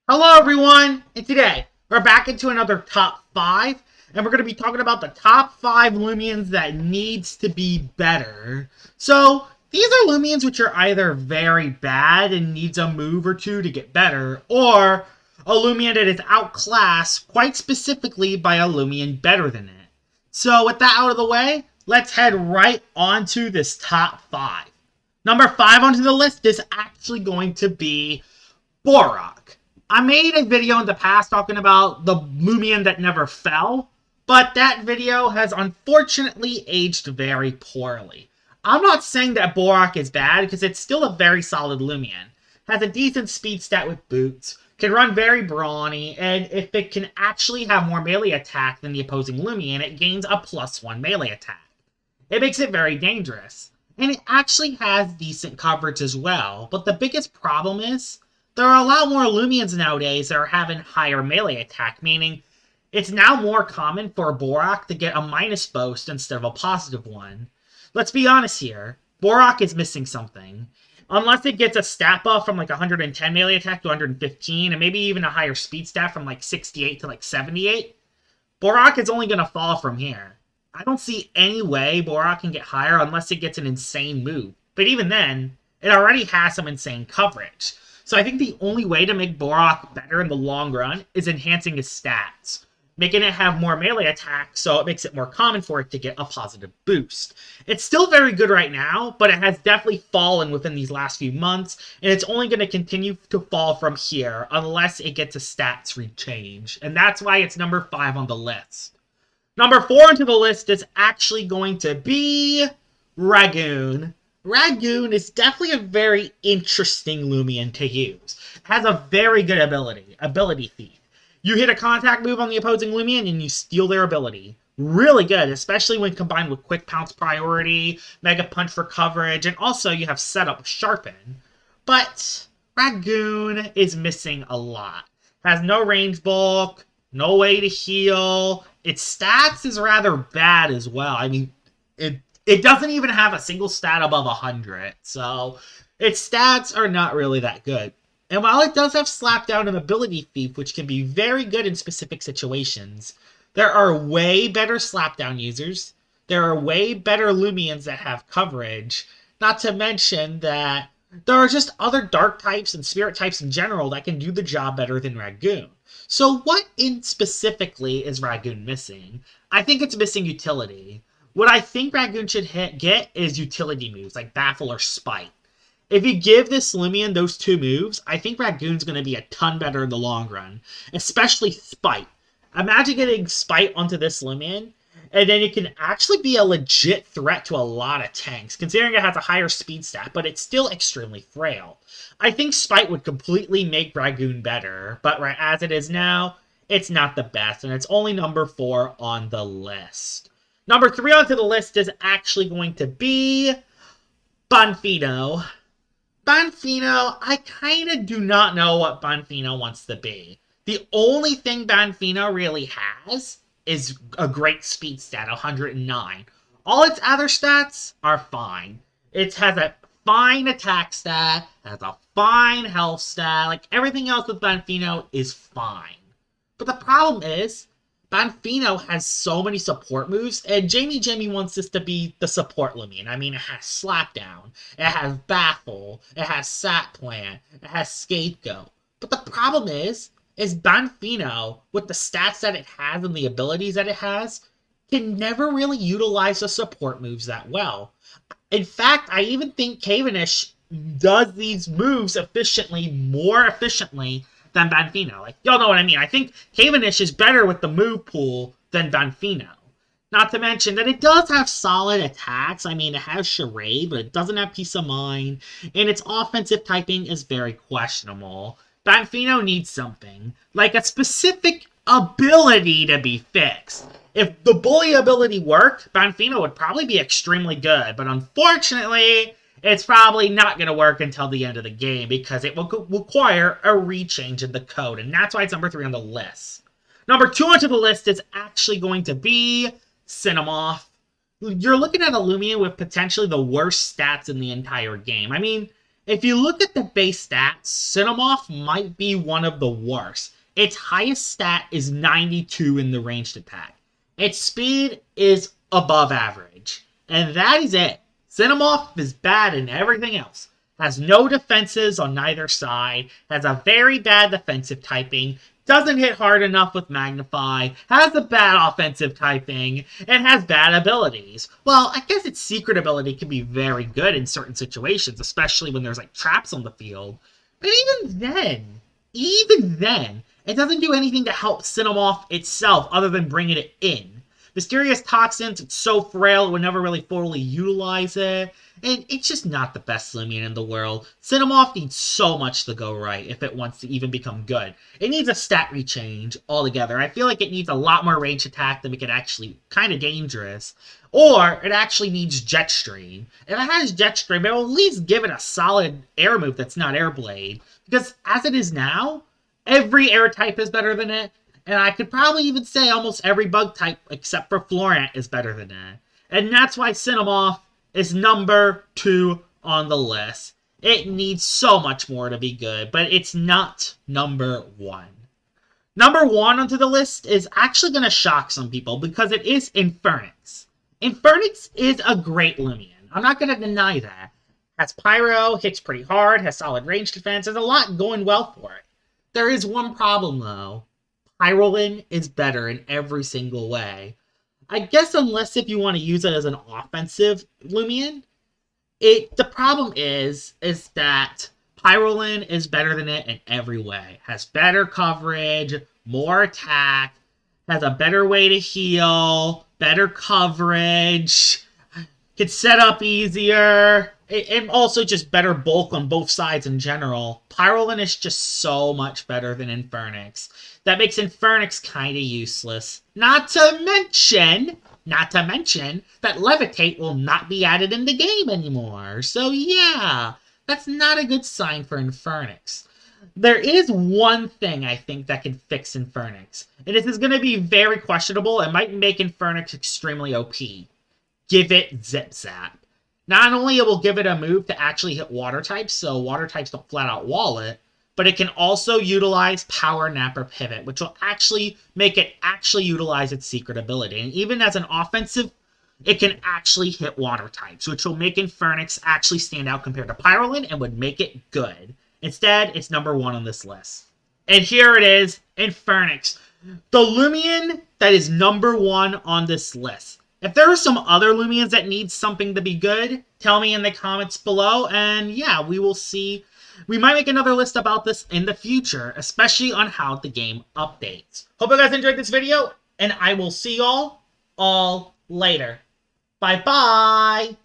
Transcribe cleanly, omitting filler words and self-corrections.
Hello everyone, and today we're back into another top 5, and we're going to be talking about the top 5 Loomians that needs to be better. So, these are Loomians which are either very bad and needs a move or two to get better, or a Loomian that is outclassed quite specifically by a Loomian better than it. So, with that out of the way, let's head right onto this top 5. Number 5 onto the list is actually going to be Borock. I made a video in the past talking about the Loomian that never fell, but that video has unfortunately aged very poorly. I'm not saying that Borock is bad, because it's still a very solid Loomian. Has a decent speed stat with boots, can run very brawny, and if it can actually have more melee attack than the opposing Loomian, it gains a +1 melee attack. It makes it very dangerous. And it actually has decent coverage as well, but the biggest problem is there are a lot more Loomians nowadays that are having higher melee attack, meaning it's now more common for Borock to get a minus boost instead of a positive one. Let's be honest here, Borock is missing something. Unless it gets a stat buff from like 110 melee attack to 115, and maybe even a higher speed stat from like 68 to like 78, Borock is only going to fall from here. I don't see any way Borock can get higher unless it gets an insane move. But even then, it already has some insane coverage. So I think the only way to make Borock better in the long run is enhancing his stats. Making it have more melee attack so it makes it more common for it to get a positive boost. It's still very good right now, but it has definitely fallen within these last few months, and it's only going to continue to fall from here unless it gets a stats rechange. And that's why it's number 5 on the list. Number 4 onto the list is actually going to be Ragoon. Ragoon is definitely a very interesting Loomian to use. It has a very good ability thief. You hit a contact move on the opposing Loomian and you steal their ability. Really good, especially when combined with Quick Pounce priority, Mega Punch for coverage, and also you have setup Sharpen. But Ragoon is missing a lot. Has no range bulk, no way to heal. Its stats is rather bad as well. I mean, it doesn't even have a single stat above 100, so its stats are not really that good. And while it does have Slapdown and Ability Thief, which can be very good in specific situations, there are way better Slapdown users. There are way better Loomians that have coverage. Not to mention that there are just other Dark types and Spirit types in general that can do the job better than Ragoon. So what in specifically is Ragoon missing? I think it's missing utility. What I think Ragoon should get is utility moves, like Baffle or Spite. If you give this Loomian those two moves, I think Ragoon's going to be a ton better in the long run. Especially Spite. Imagine getting Spite onto this Loomian, and then it can actually be a legit threat to a lot of tanks, considering it has a higher speed stat, but it's still extremely frail. I think Spite would completely make Ragoon better, but right as it is now, it's not the best, and it's only number 4 on the list. Number 3 onto the list is actually going to be Bonfino. Bonfino, I kind of do not know what Bonfino wants to be. The only thing Bonfino really has is a great speed stat, 109. All its other stats are fine. It has a fine attack stat, has a fine health stat, like everything else with Bonfino is fine. But the problem is, Bonfino has so many support moves, and Jamie wants this to be the support Loomian. I mean, it has Slapdown, it has Baffle, it has Sat Plant, it has Scapegoat. But the problem is Bonfino, with the stats that it has and the abilities that it has, can never really utilize the support moves that well. In fact, I even think Cavenish does these moves more efficiently than Bonfino. Like, y'all know what I mean. I think Cavenish is better with the move pool than Bonfino. Not to mention that it does have solid attacks. I mean, it has Charade, but it doesn't have Peace of Mind, and its offensive typing is very questionable. Bonfino needs something, like a specific ability to be fixed. If the bully ability worked, Bonfino would probably be extremely good, but unfortunately, it's probably not going to work until the end of the game because it will require a rechange in the code, and that's why it's number 3 on the list. Number 2 onto the list is actually going to be Cinemoth. You're looking at a Loomian with potentially the worst stats in the entire game. I mean, If you look at the base stats, Cinemoth might be one of the worst. Its highest stat is 92 in the ranged attack. Its speed is above average. And that is it. Cinemoth is bad in everything else. Has no defenses on neither side, has a very bad defensive typing, doesn't hit hard enough with Magnify, has a bad offensive typing, and has bad abilities. Well, I guess its secret ability can be very good in certain situations, especially when there's like traps on the field. But even then, it doesn't do anything to help Cinemoth itself other than bringing it in. Mysterious Toxins, it's so frail, it would never really fully utilize it. And it's just not the best Loomian in the world. Cinemoth needs so much to go right if it wants to even become good. It needs a stat rechange altogether. I feel like it needs a lot more range attack to make it actually kind of dangerous. Or it actually needs Jetstream. If it has Jetstream, it will at least give it a solid air move that's not Airblade. Because as it is now, every air type is better than it. And I could probably even say almost every bug type except for Florant is better than it. And that's why Cinemoth is number 2 on the list. It needs so much more to be good, but it's not number 1. Number 1 onto the list is actually going to shock some people because it is Infernus. Infernus is a great Loomian. I'm not going to deny that. Has Pyro, hits pretty hard, has solid range defense, there's a lot going well for it. There is one problem though. Pyrolin is better in every single way. I guess unless if you want to use it as an offensive Loomian, the problem is that Pyrolin is better than it in every way. Has better coverage, more attack, has a better way to heal, better coverage, can set up easier, and also just better bulk on both sides in general. Pyrolin is just so much better than Infernus. That makes Infernus kind of useless. Not to mention that Levitate will not be added in the game anymore. So yeah, that's not a good sign for Infernus. There is one thing I think that can fix Infernus, and this is going to be very questionable and might make Infernus extremely OP. Give it Zip Zap. Not only it will give it a move to actually hit water types, so water types don't flat out wall it, but it can also utilize Power Nap or Pivot, which will actually make it actually utilize its secret ability. And even as an offensive, it can actually hit water types, which will make Infernus actually stand out compared to Pyrolin and would make it good. Instead, it's number 1 on this list. And here it is, Infernus, the Loomian that is number 1 on this list. If there are some other Loomians that need something to be good, tell me in the comments below, and yeah, we will see. We might make another list about this in the future, especially on how the game updates. Hope you guys enjoyed this video, and I will see y'all all later. Bye-bye!